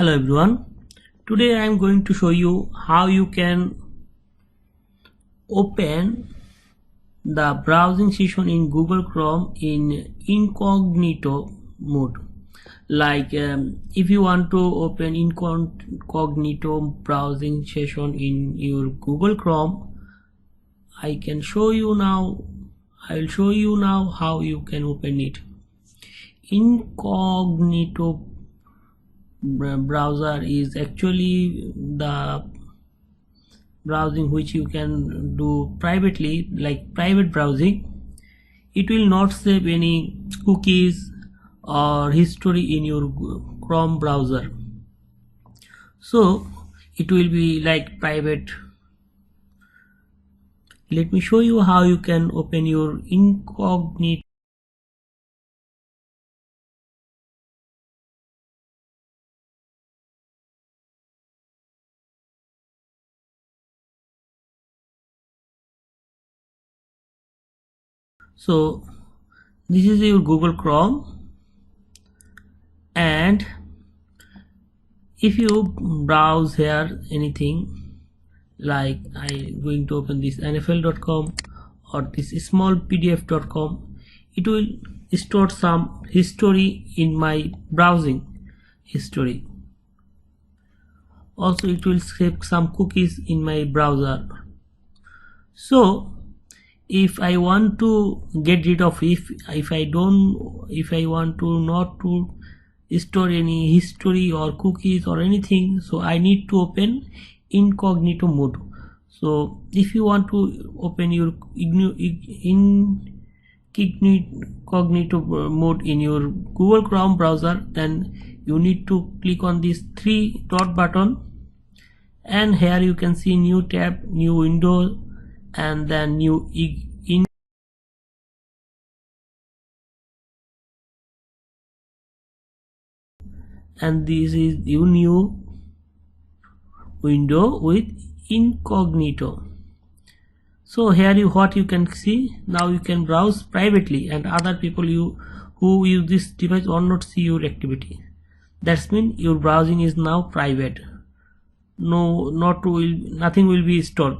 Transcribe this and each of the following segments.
Hello everyone. Today I am going to show you how you can open the browsing session in Google Chrome in incognito mode. Like if you want to open incognito browsing session in your Google Chrome, I can show you now. I will show you now how you can open it. Incognito browser is actually the browsing which you can do privately, like private browsing. It will not save any cookies or history in your Chrome browser, so it will be like private. Let me show you how you can open your incognito. So this is your Google Chrome, and if you browse here anything, like I going to open this nfl.com or this small pdf.com, it will store some history in my browsing history. Also it will save some cookies in my browser. So if I want to get rid of, if I want to not to store any history or cookies or anything, so I need to open incognito mode. So if you want to open your incognito mode in your Google Chrome browser, then you need to click on this three dot button, and here you can see new tab, new window, and then new and this is your new window with incognito. So here what you can see, now you can browse privately and other people who use this device will not see your activity. That means your browsing is now private. Nothing will be stored.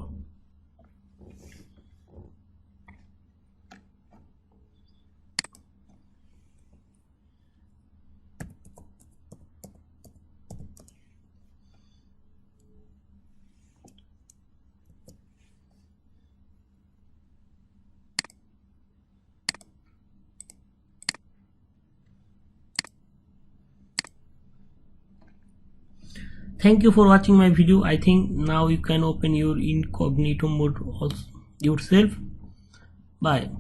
Thank you for watching my video. I think now you can open your incognito mode also yourself. Bye.